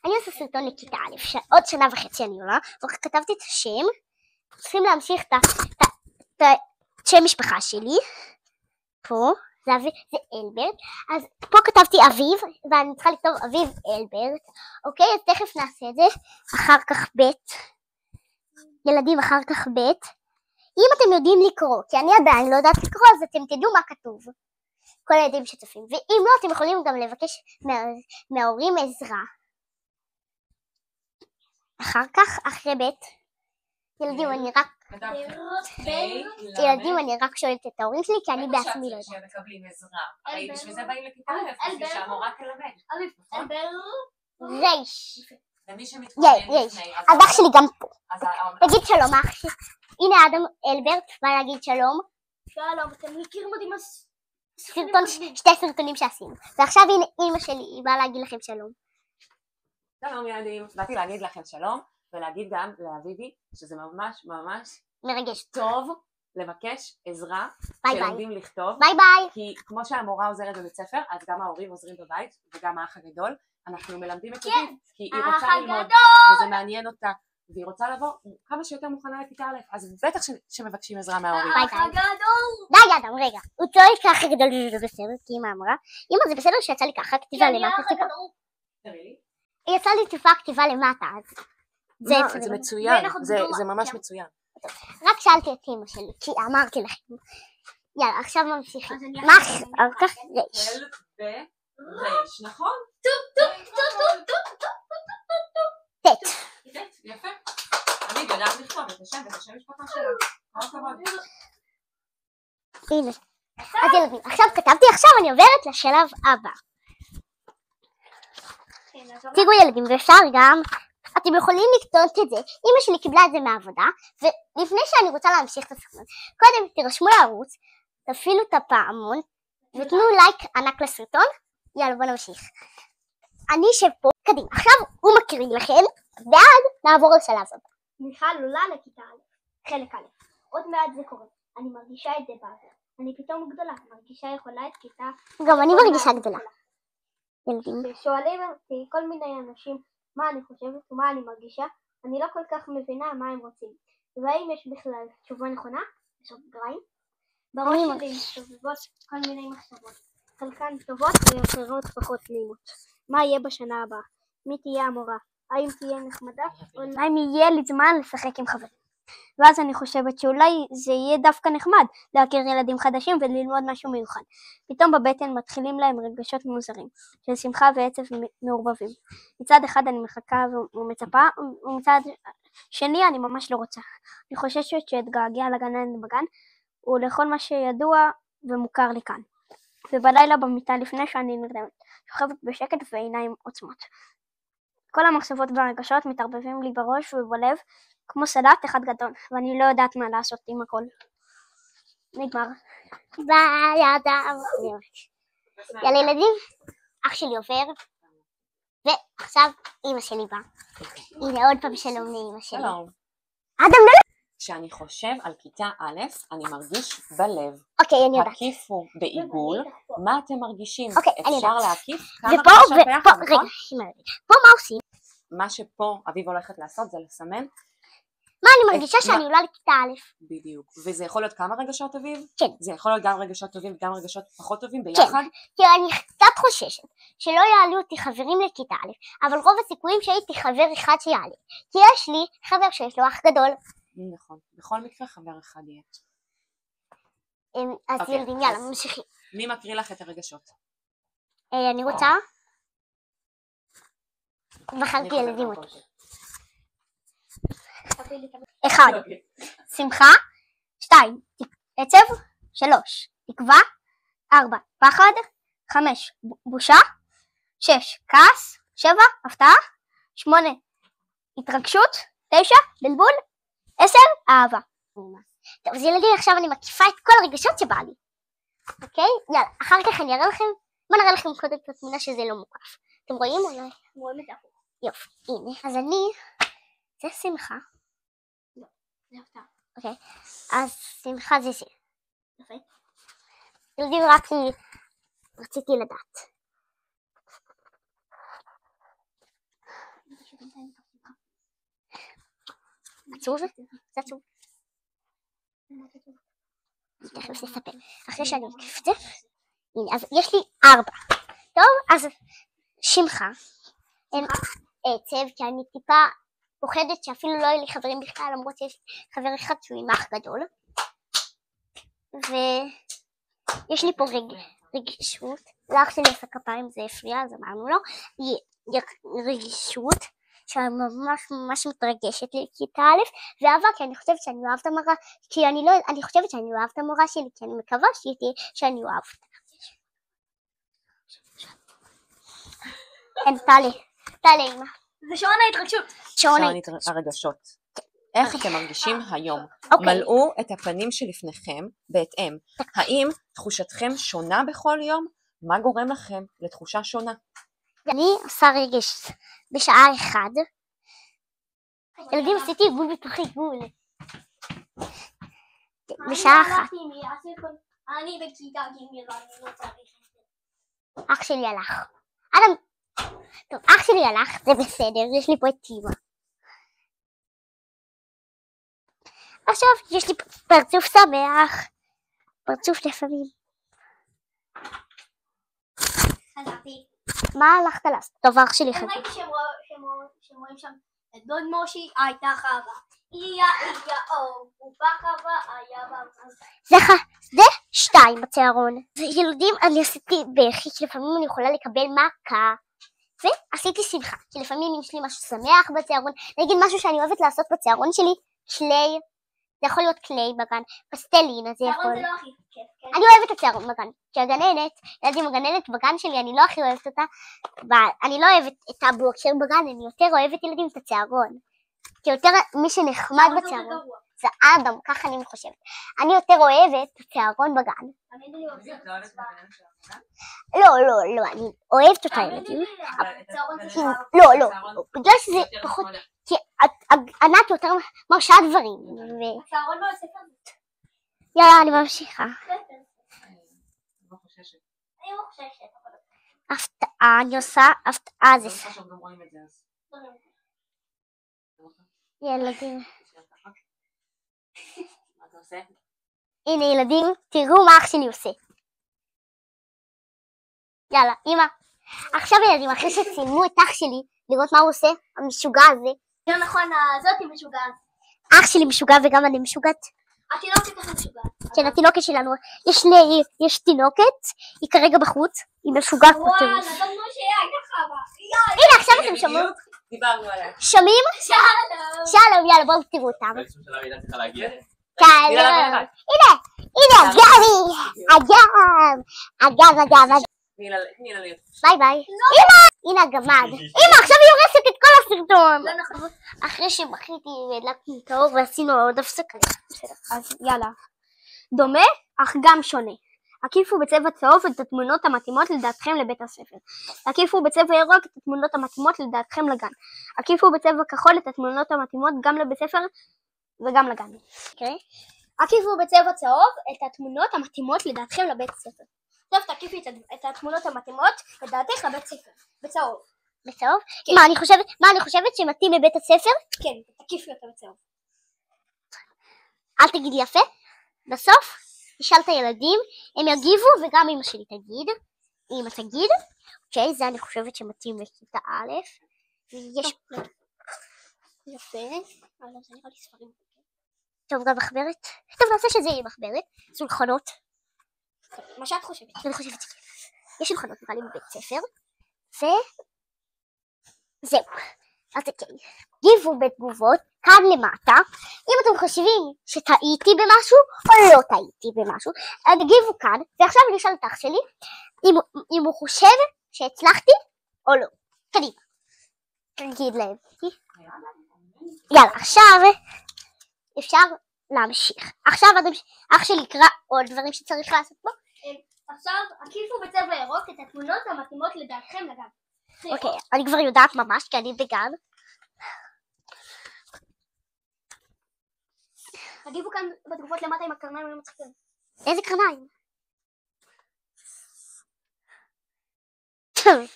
אני עושה סרטון לכיתה א', עוד שנה וחצי אני עולה, ורק כתבתי את השם, צריכים להמשיך את שם משפחה שלי, פה, זה אלברט, אז פה כתבתי אביב, ואני צריכה לכתוב אביב אלברט, אוקיי, אז תכף נעשה את זה, אחר כך ב', ילדים אחר כך ב', אם אתם יודעים לקרוא, כי אני עדיין לא יודעת לקרוא, אז אתם תדעו מה כתוב, כל הילדים שצופים, ואם לא, אתם יכולים גם לבקש מההורים עזרה. אחר כך, אחרי ב', ילדים אני רק שואלת את ההורים שלי, כי אני בעצמי לא יודעת. שהם מקבלים עזרה, הרי בשביל זה באים לכיתה א', בשביל שהמורה תלמד. ריש. ומי שמתכונן לפני, אז אח שלי גם פה. תגיד שלום אח שלי. הנה אדם אלברט בא להגיד שלום. שלום, אתם מכירים אותי שתי סרטונים שעשינו. ועכשיו הנה אמא שלי באה להגיד לכם שלום. שלום ילדים, באתי להגיד לכם שלום, ולהגיד גם לאביבי שזה ממש מרגש טוב לבקש עזרה שלומדים לכתוב. ביי ביי. כי כמו שהמורה עוזרת בבית ספר, אז גם ההורים עוזרים בבית, וגם האח הגדול. אנחנו מלמדים את אביב, כי היא רוצה ללמוד, וזה מעניין אותה, והיא רוצה לבוא כמה שיותר מוכנה לכיתה א', אז בטח שמבקשים עזרה מההורים. די אדם, רגע, הוא צועק ככה גדול וזה בסדר, כי אמא אמרה, אמא זה בסדר שיצא לי ככה כתיבה למטה טיפה. יצא לי טיפה כתיבה למטה, אז זה מצוין, זה ממש מצוין. רק שאלתי את אמא שלי, כי אמרתי לכם. יאללה, עכשיו ממשיכים. מה אחר כך? ריש. ריש, נכון? ט'. יפה. אני יודעת לכתוב את השם ואת השם משפחה שלה. כל הכבוד. הנה. אז ילדים, עכשיו כתבתי, עכשיו אני עוברת לשלב הבא. תראו ילדים, ואפשר גם, אתם יכולים לקטות את זה. אמא שלי קיבלה את זה מהעבודה, ולפני שאני רוצה להמשיך את הסרטון, קודם תירשמו לערוץ, תפעילו את הפעמון, ותנו לייק ענק לסרטון. יאללה בוא נמשיך. אני אשב פה, קדימה, עכשיו הוא מקריא לכם, ואז נעבור לשלב הבא. מיכל עולה לכיתה א', חלק א', עוד מעט זה קורה, אני מרגישה את זה באוויר, אני פתאום גדולה, מרגישה יכולה את כיתה. גם אני מרגישה גדולה. ילדים. שואלים אותי כל מיני אנשים מה אני חושבת ומה אני מרגישה, אני לא כל כך מבינה מה הם רוצים, והאם יש בכלל תשובה נכונה, בסוגריים, בראש שלי מסתובבות כל מיני מחשבות, חלקן טובות ואחרות פחות נעימות. מה יהיה בשנה הבאה? מי תהיה המורה? האם תהיה נחמדה? האם יהיה לי זמן לשחק עם חברים? ואז אני חושבת שאולי זה יהיה דווקא נחמד להכיר ילדים חדשים וללמוד משהו מיוחד. פתאום בבטן מתחילים להם רגשות מוזרים, של שמחה ועצב מעורבבים. מצד אחד אני מחכה ומצפה, ומצד שני אני ממש לא רוצה. אני חוששת שאתגעגע לגננת בגן, ולכל מה שידוע ומוכר לי כאן. ובלילה במיטה לפני שאני נרדמת, שוכבת בשקט ועיניים עוצמות. כל המחשבות והרגשות מתערבבים לי בראש ובלב, כמו סלט אחד גדול, ואני לא יודעת מה לעשות עם הכל. נגמר. ביי אדם. יאללה ילדים, אח שלי עובר, ועכשיו אמא שלי באה. הנה עוד פעם שלום לאמא שלי. שלום. אדם לא. כשאני חושב על כיתה א', אני מרגיש בלב. אוקיי, אני יודעת. הקיפו בעיגול, מה אתם מרגישים? אוקיי, אני יודעת. אפשר להקיף כמה ופה, רגשות ביחד, נכון? רגע, פה מה עושים? מה שפה אביב הולכת לעשות זה לסמן. מה אני מרגישה שאני עולה לכיתה א'. בדיוק. וזה יכול להיות כמה רגשות אביב? כן. זה יכול להיות גם רגשות טובים וגם רגשות פחות טובים ביחד? כן. כי אני קצת חוששת שלא יעלו אותי חברים לכיתה א', אבל רוב הסיכויים שהייתי חבר אחד שיעלה. כי יש לי חבר שיש לו אח גדול. נכון. בכל מקרה חבר אחד יהיה. אז ילדים, יאללה, ממשיכים. מי מקריא לך את הרגשות? אני רוצה. בחרתי ילדים אותי. 1. שמחה. 2. עצב. 3. תקווה. 4. פחד. 5. בושה. 6. כעס. 7. הפתעה. 8. התרגשות. 9. בלבול. 10. אהבה. טוב, אז ילדים, עכשיו אני מקיפה את כל הרגשות שבא לי. אוקיי? יאללה, אחר כך אני אראה לכם, בוא נראה לכם קודם את התמונה שזה לא מוקף. אתם רואים או לא? רואים את זה. יופי, הנה, אז אני, זה שמחה. לא, זה הפתעה. אוקיי, אז שמחה זה זה. יפה. ילדים, רק רציתי לדעת. עצוב? זה עצוב. תכף נספר. אחרי שאני אקף את זה, הנה, אז יש לי 4. טוב, אז שמחה. אין עצב, כי אני טיפה פוחדת שאפילו לא יהיו לי חברים בכלל, למרות שיש חבר אחד שהוא עם אח גדול. ויש לי פה רגישות. לאח שלי עשה כפיים, זה הפריע, אז אמרנו לו. רגישות, שאני ממש מתרגשת לכיתה א', ואהבה, כי אני חושבת שאני אוהב את המורה, כי אני חושבת שאני אוהב את המורה שלי, כי אני מקווה שאני אוהב אותה. אין, תעלה אמא. זה שעון ההתרגשות. שעון הרגשות. איך אתם מרגישים היום? מלאו את הפנים שלפניכם בהתאם. האם תחושתכם שונה בכל יום? מה גורם לכם לתחושה שונה? אני עושה רגש בשעה 1. ילדים, עשיתי עיגול בתוך עיגול. בשעה 1. אני בכיתה ג' ואני לא צריך את זה. אח שלי הלך. טוב, אח שלי הלך, זה בסדר, יש לי פה את אימא. עכשיו יש לי פרצוף שמח, פרצוף לפעמים. חזרתי. מה הלכת לעשות? טוב, אח שלי חזר. ראיתי שהם רואים שם את דוד מושי, הייתה חווה. הוא בחווה, היה בחווה. זה 2 בצהרון. ילדים, אני עשיתי בכי, כי לפעמים אני יכולה לקבל מכה. ועשיתי שמחה, כי לפעמים יש לי משהו שמח בצהרון. נגיד משהו שאני אוהבת לעשות בצהרון שלי, קליי. זה יכול להיות קליי בגן, פסטלינה זה יכול. צהרון זה לא הכי כיף, כן? אני אוהבת את הצהרון בגן, כי הגננת בגן שלי, אני לא הכי אוהבת אותה. אני לא אוהבת את הבוקר בגן, אני יותר אוהבת ילדים את הצהרון. כי יותר מי שנחמד בצהרון זה אדם, ככה אני חושבת. אני יותר אוהבת את הצהרון בגן. לא, אני אוהבת אותה ילדים. לא, בגלל שזה פחות, כי ענת יותר מרשה דברים. הצהרון לא עושה כזה. יאללה, אני ממשיכה. אני לא חוששת. הפתעה, אני עושה הפתעה זה. ילדים. מה אתה עושה? הנה ילדים, תראו מה אח שלי עושה. יאללה, אמא. עכשיו ילדים, אחרי שצילמו את אח שלי, לראות מה הוא עושה, המשוגע הזה. לא נכון, הזאת היא משוגעת. אח שלי משוגע וגם אני משוגעת. התינוקת ככה משוגעת. כן, התינוקת שלנו. יש תינוקת, היא כרגע בחוץ, היא משוגעת. וואו, נתנו שהיא הייתה חווה. הנה, עכשיו אתם שומעים? דיברנו עליה. שומעים? שלום, יאללה, בואו תראו אותם. הנה, אגם. ביי ביי. הנה הגמד. אמא, עכשיו היא הורסת את כל הסרטון. אחרי שבכיתי והדלקנו את האור ועשינו עוד הפסקה. אז יאללה. דומה, אך גם שונה. הקיפו בצבע צהוב את התמונות המתאימות לדעתכם לבית הספר. הקיפו בצבע ירוק את התמונות המתאימות לדעתכם לגן. הקיפו בצבע כחול את התמונות המתאימות גם לבית ספר וגם לגן. הקיפו בצבע צהוב את התמונות המתאימות לדעתכם לבית הספר. עכשיו תקיפי את התמונות המתאימות לדעתך לבית ספר. בצהוב. בצהוב? כן. מה אני חושבת שמתאים לבית הספר? כן, תקיפי אותה בצהוב. אל תגידי יפה. בסוף תשאל את הילדים, הם יגיבו וגם אמא שלי תגיד. אמא תגיד. אוקיי, זה אני חושבת שמתאים לכיתה א'. ויש... יפה. זה נראה לי ספרים. טוב, גם מחברת. טוב, נעשה שזה יהיה מחברת. שולחנות. מה שאת חושבת? אני חושבת שכן. יש שולחנות נראה לי בבית ספר. וזהו. אז כן. גיבו בתגובות כאן למטה. אם אתם חושבים שטעיתי במשהו או לא טעיתי במשהו, תגיבו כאן. ועכשיו אני אשאל את אח שלי אם הוא חושב שהצלחתי או לא. קדימה. תגיד להם. יאללה, עכשיו אפשר להמשיך. עכשיו אח שלי יקרא עוד דברים שצריך לעשות פה. עכשיו הקיפו בצבע ירוק את התמונות המתאימות לדעתכם לגן. אוקיי, אני כבר יודעת ממש כי אני בגן. תגיבו כאן בתגובות למטה עם הקרניים המצחיקים. איזה קרניים? טוב.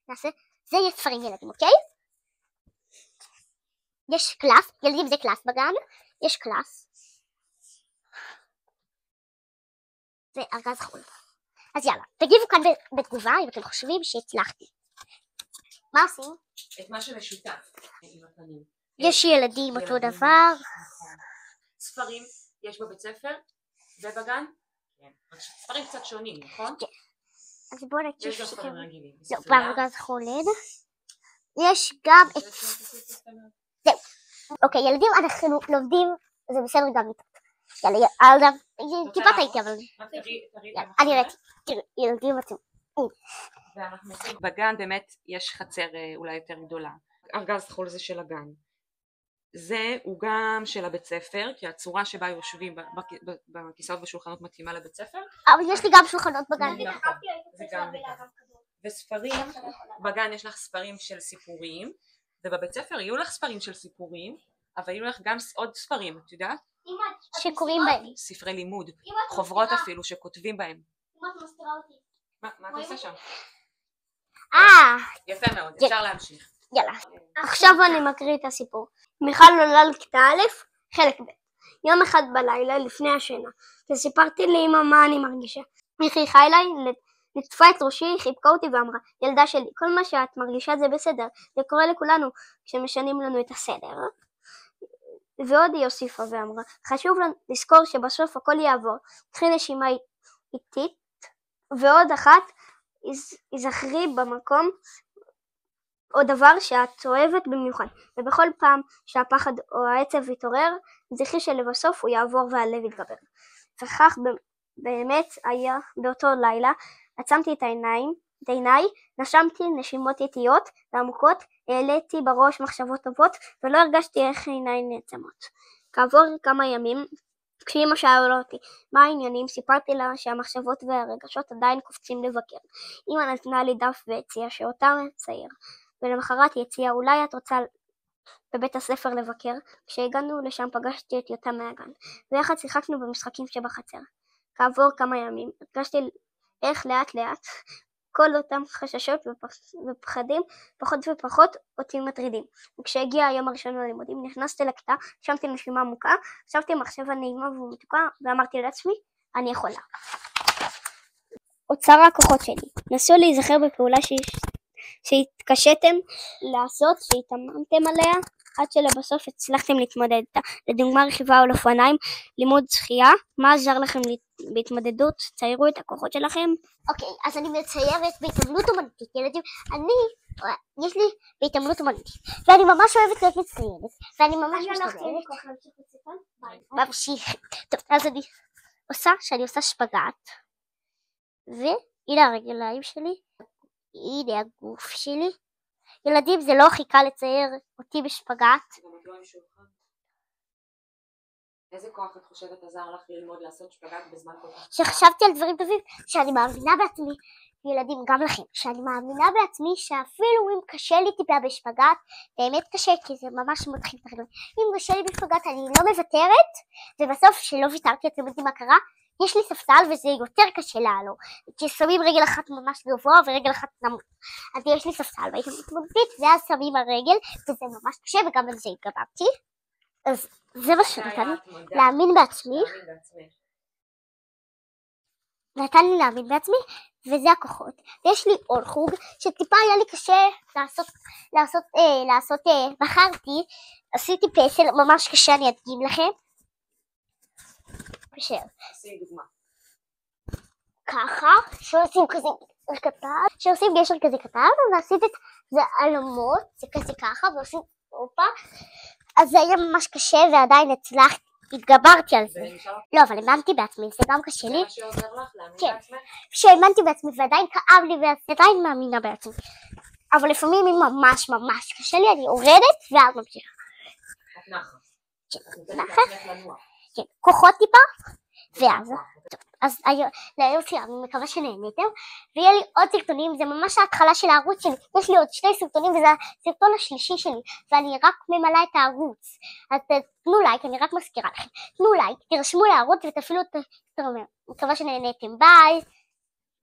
נעשה, זה יהיה ספרים ילדים, אוקיי? יש קלאס, ילדים זה קלאס בגן, יש קלאס. זה ארגז חול. אז יאללה, תגיבו כאן בתגובה אם אתם חושבים שהצלחתי. מה עושים? את מה שמשותף עם הפנים. יש ילדים אותו דבר. ספרים יש בבית ספר ובגן? כן. ספרים קצת שונים, נכון? כן. אז בואו נקשיב. יש גם ספרים רגילים. לא, בארגז חול אין. יש גם את... זהו. אוקיי, ילדים אנחנו לומדים, זה בסדר גם איתו. יאללה, ילדה, טיפה טעיתי אבל... אני ראיתי, תראי, ילדים אתם... בגן באמת יש חצר אולי יותר גדולה. ארגז חול זה של הגן. זה הוא גם של הבית ספר, כי הצורה שבה יושבים בכיסאות ושולחנות מתאימה לבית ספר. אבל יש לי גם שולחנות בגן. וספרים, בגן יש לך ספרים של סיפורים, ובבית ספר יהיו לך ספרים של סיפורים, אבל יהיו לך גם עוד ספרים, את יודעת? שקוראים בהם. ספרי לימוד, חוברות אפילו שכותבים בהם. אמא את מסתירה אותי. מה אתה עושה שם? יפה מאוד, אפשר להמשיך. יאללה. עכשיו אני מקריא את הסיפור. מיכל עולה לכיתה א', חלק ב'. יום אחד בלילה לפני השינה, וסיפרתי לאמא מה אני מרגישה. היא חייכה אליי, נטפה את ראשי, חיבקה אותי ואמרה, ילדה שלי, כל מה שאת מרגישה זה בסדר, זה קורה לכולנו כשמשנים לנו את הסדר. ועוד היא הוסיפה ואמרה, חשוב לנו לזכור שבסוף הכל יעבור, קחי נשימה איטית, ועוד אחת, יזכרי במקום או דבר שאת אוהבת במיוחד, ובכל פעם שהפחד או העצב יתעורר, זכרי שלבסוף הוא יעבור והלב יתגבר. וכך באמת היה באותו לילה, עצמתי את עיניי, נשמתי נשימות איטיות ועמוקות, העליתי בראש מחשבות טובות, ולא הרגשתי איך עיניי נעצמות. כעבור כמה ימים, כשאמא שאלה אותי מה העניינים, סיפרתי לה שהמחשבות והרגשות עדיין קופצים לבקר. אמא נתנה לי דף והציעה שאותם אצייר, ולמחרת היא הציעה, אולי את רוצה בבית הספר לבקר? כשהגענו לשם פגשתי את יותם מהגן, ויחד שיחקנו במשחקים שבחצר. כעבור כמה ימים הרגשתי איך לאט לאט כל אותם חששות ופחדים פחות ופחות אותי מטרידים. וכשהגיע היום הראשון ללימודים נכנסתי לכיתה, שמתי נשימה עמוקה, חשבתי מחשבה נעימה ומתוקה ואמרתי לעצמי, אני יכולה. אוצר הכוחות שלי, נסו להיזכר בפעולה שהתקשיתם לעשות, שהתאמנתם עליה עד שלבסוף הצלחתם להתמודד איתה. לדוגמה רכיבה על אופניים, לימוד שחייה, מה עזר לכם בהתמודדות? ציירו את הכוחות שלכם. אוקיי, אז אני מציירת בהתעמלות אומנותית, ילדים. יש לי בהתעמלות אומנותית, ואני ממש אוהבת להיות מצטיירת, ואני ממש משתדלת. ממשיך. טוב, אז אני עושה שאני עושה שפגאט, והנה הרגליים שלי, הנה הגוף שלי. ילדים, זה לא חיכה לצייר אותי בשפגאט. איזה כוח את חושבת עזר לך ללמוד לעשות שפגאט בזמן כל כך? שחשבתי על דברים טובים, שאני מאמינה בעצמי, ילדים גם לכם, שאני מאמינה בעצמי שאפילו אם קשה לי טיפה בשפגאט, באמת קשה כי זה ממש מתחיל את הרגליים. אם קשה לי בשפגאט אני לא מוותרת, ובסוף שלא ויתרתי, אתם יודעים מה קרה? יש לי ספסל וזה יותר קשה לעלות, כי שמים רגל אחת ממש גבוה ורגל אחת נמוך. אז יש לי ספסל והייתי מתמודדת, ואז שמים הרגל, וזה ממש קשה וגם על זה התגברתי. אז זה מה שנתן לי להאמין בעצמי. נתן לי להאמין בעצמי, וזה הכוחות. ויש לי עוד חוג שטיפה היה לי קשה לעשות, בחרתי, עשיתי פסל ממש קשה, אני אדגים לכם. עשי דוגמה. ככה, שעושים כזה קטן, שעושים גשר כזה קטן, ועשית את זה אלמות, זה כזה ככה, ועושים אופה, אז זה היה ממש קשה ועדיין הצלחתי, התגברתי על זה. לא, אבל האמנתי בעצמי, זה גם קשה לי. זה מה שעוזר לך להאמין בעצמך? שהאמנתי בעצמי ועדיין כאב לי ועדיין מאמינה בעצמי. אבל לפעמים אם ממש ממש קשה לי, אני יורדת ואז ממשיכה. את נחה. כן, נחה. כן, כוחות טיפה, ואז. אז להיום שלי, אני מקווה שנהניתם, ויהיה לי עוד סרטונים, זה ממש ההתחלה של הערוץ שלי, יש לי עוד 2 סרטונים וזה הסרטון השלישי שלי, ואני רק ממלאה את הערוץ, אז תנו לייק, אני רק מזכירה לכם, תנו לייק, תרשמו לערוץ ותפעילו את התרמר, מקווה שנהניתם, ביי!